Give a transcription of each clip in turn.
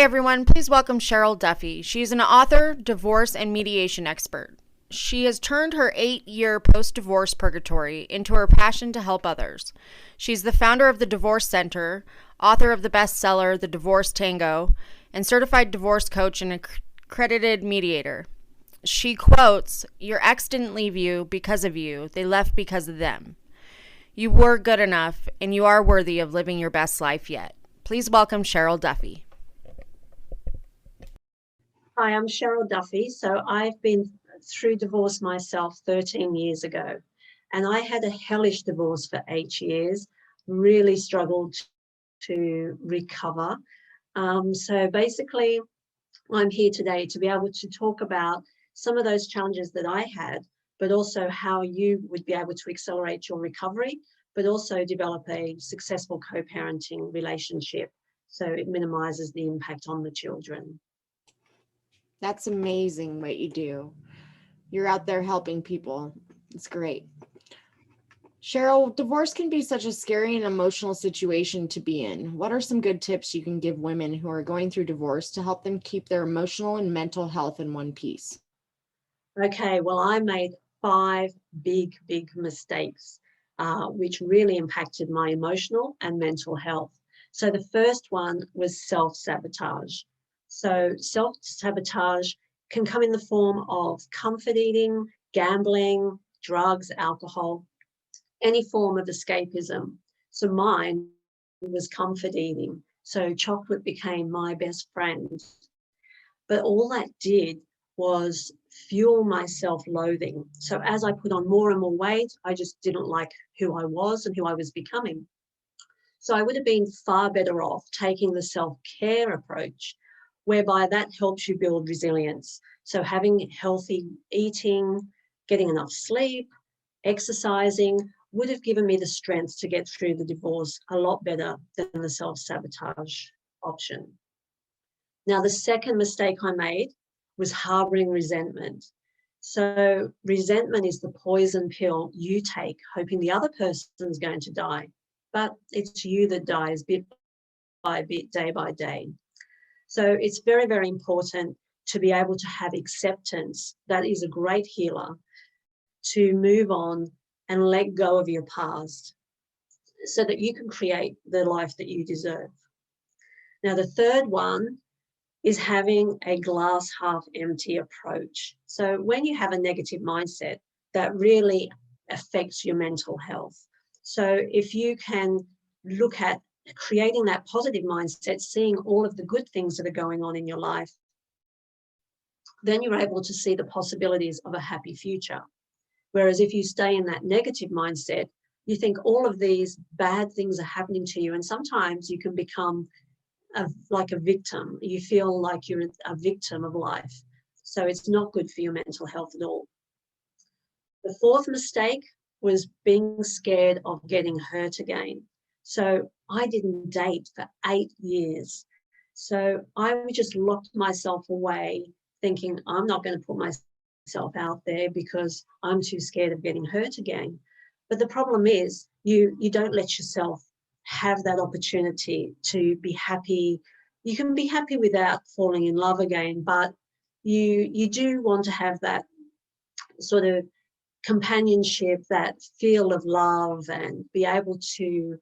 everyone, please welcome Cheryl Duffy. She's an author, divorce, and mediation expert. She has turned her 8-year post-divorce purgatory into her passion to help others. She's the founder of the Divorce Center, author of the bestseller The Divorce Tango, and certified divorce coach and accredited mediator. She quotes, "Your ex didn't leave you because of you, they left because of them. You were good enough, and you are worthy of living your best life yet." Please welcome Cheryl Duffy. Hi, I'm Cheryl Duffy. So I've been through divorce myself 13 years ago, and I had a hellish divorce for 8 years, really struggled to recover. So basically, I'm here today to be able to talk about some of those challenges that I had, but also how you would be able to accelerate your recovery, but also develop a successful co-parenting relationship so it minimizes the impact on the children. That's amazing what you do. You're out there helping people. It's great. Cheryl, divorce can be such a scary and emotional situation to be in. What are some good tips you can give women who are going through divorce to help them keep their emotional and mental health in one piece? Okay, well, I made 5 big mistakes, which really impacted my emotional and mental health. So the first one was self-sabotage. So self-sabotage can come in the form of comfort eating, gambling, drugs, alcohol, any form of escapism. So mine was comfort eating. So chocolate became my best friend. But all that did was fuel my self-loathing. So as I put on more and more weight, I just didn't like who I was and who I was becoming. So I would have been far better off taking the self-care approach, whereby that helps you build resilience. So having healthy eating, getting enough sleep, exercising would have given me the strength to get through the divorce a lot better than the self-sabotage option. Now, the second mistake I made was harboring resentment. So resentment is the poison pill you take, hoping the other person's going to die, but it's you that dies bit by bit, day by day. So it's very important to be able to have acceptance. That is a great healer, to move on and let go of your past so that you can create the life that you deserve. Now, the third one is having a glass half empty approach. So when you have a negative mindset, that really affects your mental health. So if you can look at creating that positive mindset, seeing all of the good things that are going on in your life, then you're able to see the possibilities of a happy future. Whereas if you stay in that negative mindset, you think all of these bad things are happening to you, and sometimes you can become like a victim. You feel like you're a victim of life. So it's not good for your mental health at all. The fourth mistake was being scared of getting hurt again. So I didn't date for 8 years. So I just locked myself away thinking I'm not going to put myself out there because I'm too scared of getting hurt again. But the problem is you don't let yourself have that opportunity to be happy. You can be happy without falling in love again, but you do want to have that sort of companionship, that feel of love, and be able to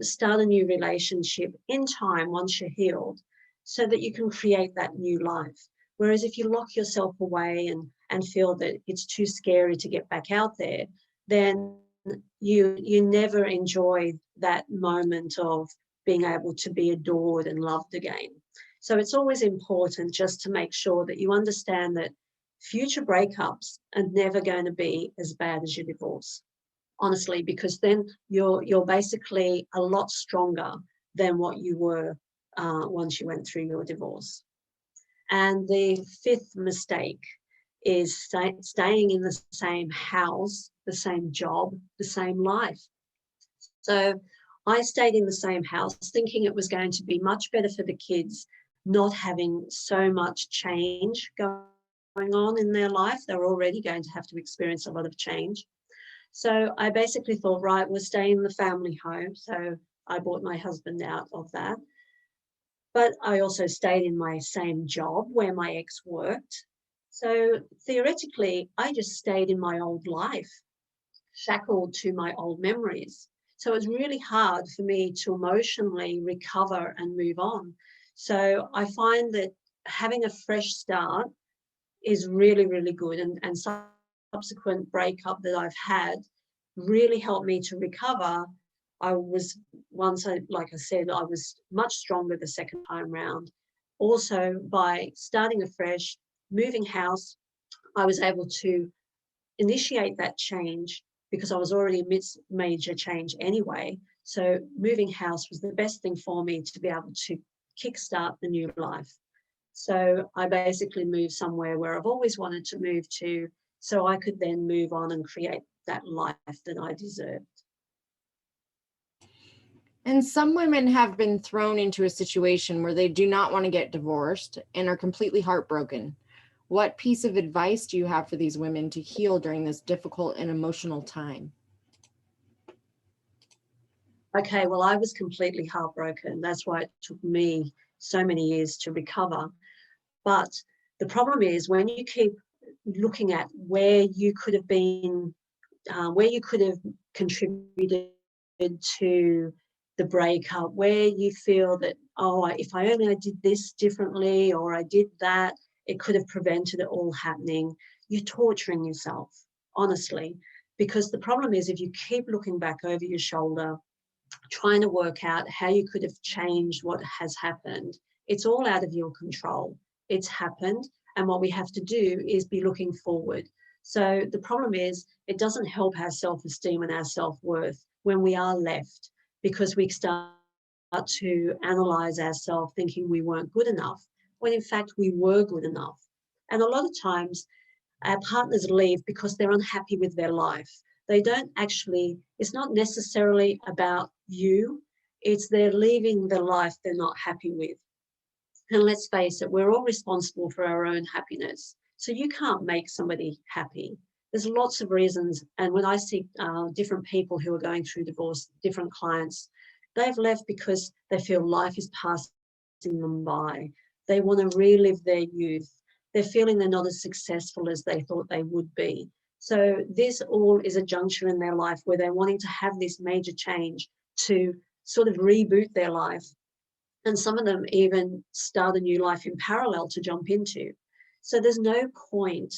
start a new relationship in time once you're healed so that you can create that new life. Whereas if you lock yourself away and feel that it's too scary to get back out there, then you never enjoy that moment of being able to be adored and loved again. So it's always important just to make sure that you understand that future breakups are never going to be as bad as your divorce, honestly, because then you're basically a lot stronger than what you were once you went through your divorce. And the fifth mistake is staying in the same house, the same job, the same life. So I stayed in the same house thinking it was going to be much better for the kids, not having so much change going on in their life. They were already going to have to experience a lot of change. So I basically thought, right, we'll stay in the family home. So I bought my husband out of that. But I also stayed in my same job where my ex worked. So theoretically, I just stayed in my old life, shackled to my old memories. So it was really hard for me to emotionally recover and move on. So I find that having a fresh start is really, really good. And subsequent breakup that I've had really helped me to recover. I was like I said, I was much stronger the second time round. Also, by starting afresh, moving house, I was able to initiate that change because I was already amidst major change anyway. So moving house was the best thing for me to be able to kickstart the new life. So I basically moved somewhere where I've always wanted to move to, so I could then move on and create that life that I deserved. And some women have been thrown into a situation where they do not want to get divorced and are completely heartbroken. What piece of advice do you have for these women to heal during this difficult and emotional time? Okay, well, I was completely heartbroken. That's why it took me so many years to recover. But the problem is when you keep looking at where you could have been, where you could have contributed to the breakup, where you feel that, oh, if I only did this differently or I did that, it could have prevented it all happening. You're torturing yourself, honestly, because the problem is if you keep looking back over your shoulder, trying to work out how you could have changed what has happened, it's all out of your control. It's happened. And what we have to do is be looking forward. So the problem is, it doesn't help our self esteem and our self worth when we are left because we start to analyze ourselves thinking we weren't good enough, when in fact we were good enough. And a lot of times, our partners leave because they're unhappy with their life. They don't actually, it's not necessarily about you, it's they're leaving the life they're not happy with. And let's face it, we're all responsible for our own happiness. So you can't make somebody happy. There's lots of reasons. And when I see different people who are going through divorce, different clients, they've left because they feel life is passing them by. They want to relive their youth. They're feeling they're not as successful as they thought they would be. So this all is a juncture in their life where they're wanting to have this major change to sort of reboot their life. And some of them even start a new life in parallel to jump into. So there's no point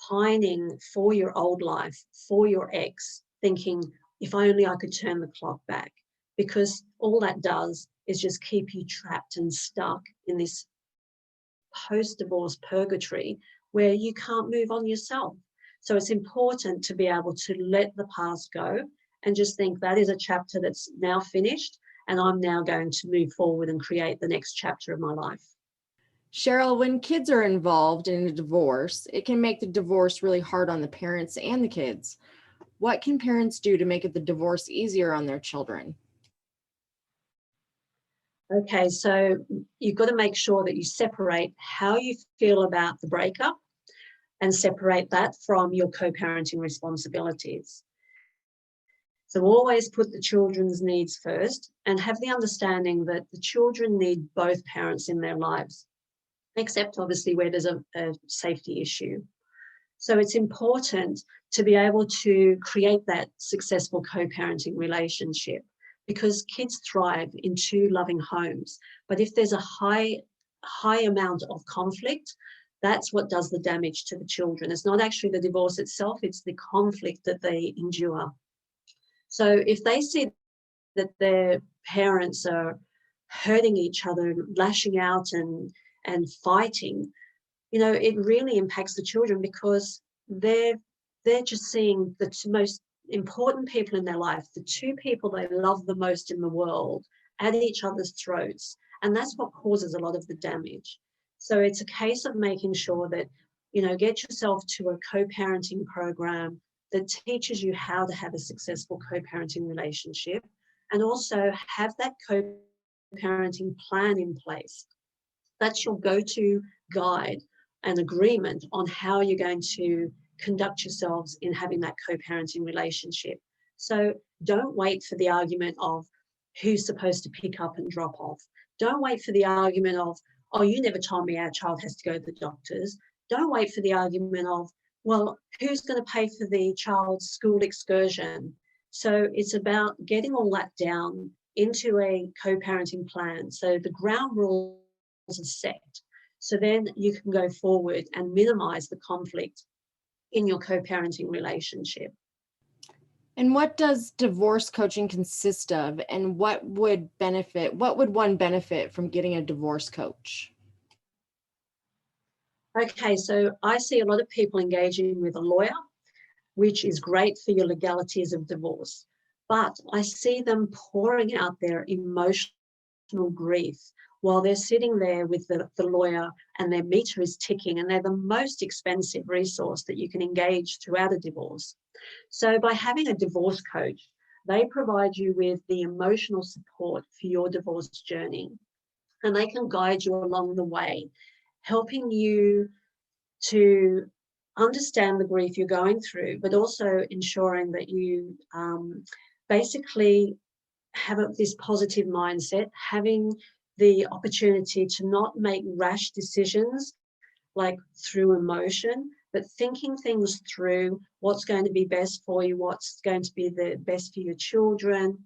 pining for your old life, for your ex, thinking, if only I could turn the clock back, because all that does is just keep you trapped and stuck in this post-divorce purgatory where you can't move on yourself. So it's important to be able to let the past go and just think that is a chapter that's now finished, and I'm now going to move forward and create the next chapter of my life. Cheryl, when kids are involved in a divorce, it can make the divorce really hard on the parents and the kids. What can parents do to make the divorce easier on their children? Okay, so you've got to make sure that you separate how you feel about the breakup and separate that from your co-parenting responsibilities. So always put the children's needs first and have the understanding that the children need both parents in their lives, except obviously where there's a safety issue. So it's important to be able to create that successful co-parenting relationship because kids thrive in two loving homes. But if there's a high amount of conflict, that's what does the damage to the children. It's not actually the divorce itself, it's the conflict that they endure. So if they see that their parents are hurting each other, lashing out and fighting, it really impacts the children because they're just seeing the most important people in their life, the two people they love the most in the world, at each other's throats. And that's what causes a lot of the damage. So it's a case of making sure that, get yourself to a co-parenting program that teaches you how to have a successful co-parenting relationship and also have that co-parenting plan in place. That's your go-to guide and agreement on how you're going to conduct yourselves in having that co-parenting relationship. So don't wait for the argument of who's supposed to pick up and drop off. Don't wait for the argument of, oh, you never told me our child has to go to the doctors. Don't wait for the argument of, well, who's going to pay for the child's school excursion? So it's about getting all that down into a co-parenting plan. So the ground rules are set. So then you can go forward and minimize the conflict in your co-parenting relationship. And what does divorce coaching consist of, and what would one benefit from getting a divorce coach? Okay, so I see a lot of people engaging with a lawyer, which is great for your legalities of divorce. But I see them pouring out their emotional grief while they're sitting there with the lawyer and their meter is ticking, and they're the most expensive resource that you can engage throughout a divorce. So by having a divorce coach, they provide you with the emotional support for your divorce journey, and they can guide you along the way, helping you to understand the grief you're going through, but also ensuring that you basically have this positive mindset, having the opportunity to not make rash decisions like through emotion, but thinking things through, what's going to be best for you, what's going to be the best for your children,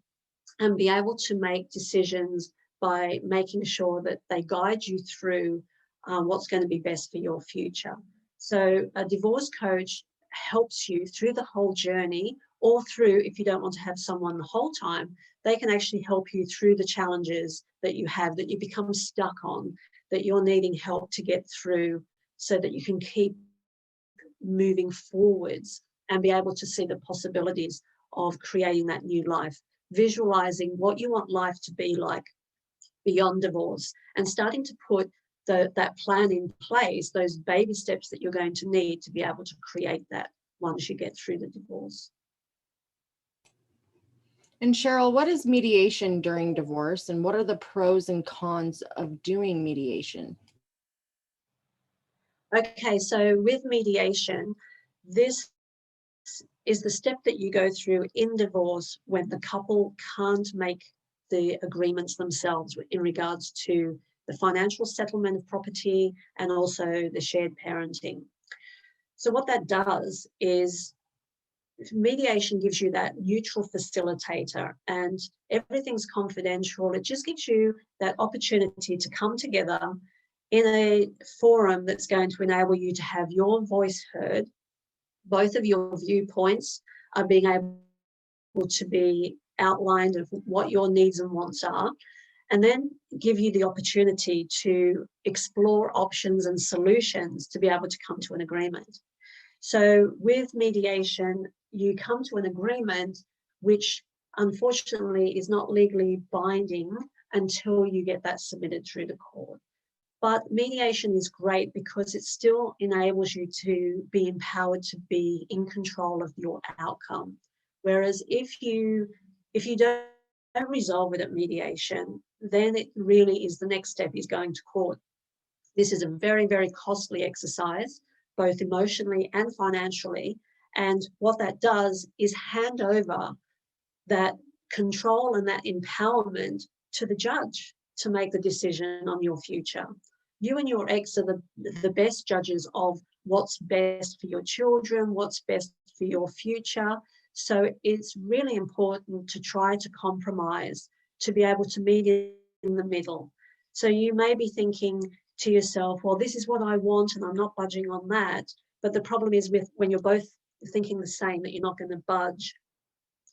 and be able to make decisions by making sure that they guide you through what's going to be best for your future. So a divorce coach helps you through the whole journey, or through, if you don't want to have someone the whole time, they can actually help you through the challenges that you have, that you become stuck on, that you're needing help to get through, so that you can keep moving forwards and be able to see the possibilities of creating that new life, visualizing what you want life to be like beyond divorce, and starting to put that plan in place, those baby steps that you're going to need to be able to create that once you get through the divorce. And Cheryl, what is mediation during divorce, and what are the pros and cons of doing mediation? Okay, so with mediation, this is the step that you go through in divorce when the couple can't make the agreements themselves in regards to the financial settlement of property and also the shared parenting. So what that does is mediation gives you that neutral facilitator, and everything's confidential. It just gives you that opportunity to come together in a forum that's going to enable you to have your voice heard. Both of your viewpoints are being able to be outlined of what your needs and wants are, and then give you the opportunity to explore options and solutions to be able to come to an agreement. So with mediation, you come to an agreement which unfortunately is not legally binding until you get that submitted through the court. But mediation is great because it still enables you to be empowered to be in control of your outcome. Whereas if you don't resolve it at mediation, then it really is the next step is going to court. This is a very, very costly exercise, both emotionally and financially. And what that does is hand over that control and that empowerment to the judge to make the decision on your future. You and your ex are the best judges of what's best for your children, what's best for your future. So it's really important to try to compromise, to be able to meet in the middle. So you may be thinking to yourself, well, this is what I want and I'm not budging on that. But the problem is with when you're both thinking the same, that you're not going to budge,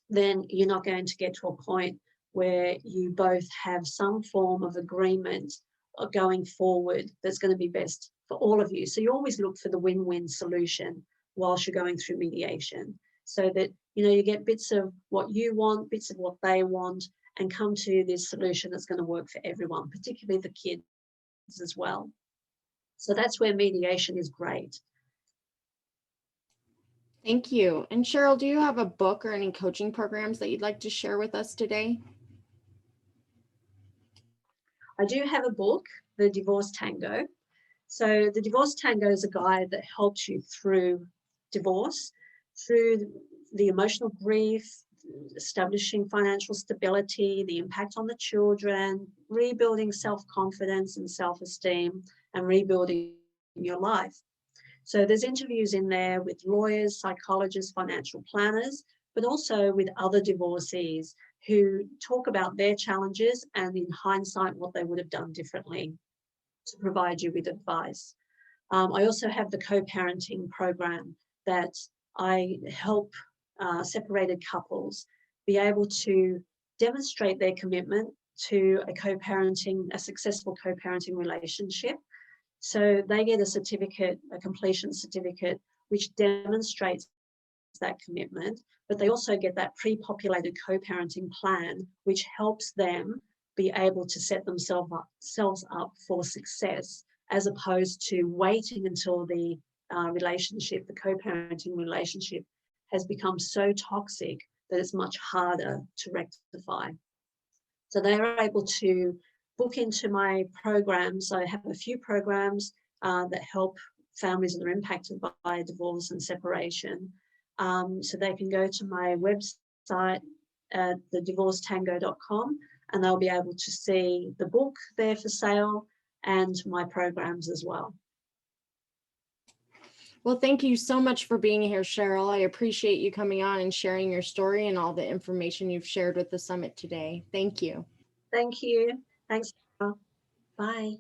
then you're not going to get to a point where you both have some form of agreement going forward that's going to be best for all of you. So you always look for the win-win solution whilst you're going through mediation, so that you get bits of what you want, bits of what they want, and come to this solution that's going to work for everyone, particularly the kids as well. So that's where mediation is great. Thank you. And Cheryl, do you have a book or any coaching programs that you'd like to share with us today? I do have a book, The Divorce Tango. So The Divorce Tango is a guide that helps you through divorce, through the emotional grief, establishing financial stability, the impact on the children, rebuilding self-confidence and self-esteem, and rebuilding your life. So there's interviews in there with lawyers, psychologists, financial planners, but also with other divorcees who talk about their challenges and in hindsight what they would have done differently to provide you with advice. I also have the co-parenting program that I help separated couples be able to demonstrate their commitment to a successful co-parenting relationship. So they get a certificate, a completion certificate, which demonstrates that commitment, but they also get that pre-populated co-parenting plan, which helps them be able to set themselves up for success, as opposed to waiting until the relationship, the co-parenting relationship, has become so toxic that it's much harder to rectify. So they are able to book into my programs. I have a few programs that help families that are impacted by divorce and separation. So they can go to my website at thedivorcetango.com, and they'll be able to see the book there for sale and my programs as well. Well, thank you so much for being here, Cheryl. I appreciate you coming on and sharing your story and all the information you've shared with the summit today. Thank you. Thank you. Thanks. Bye.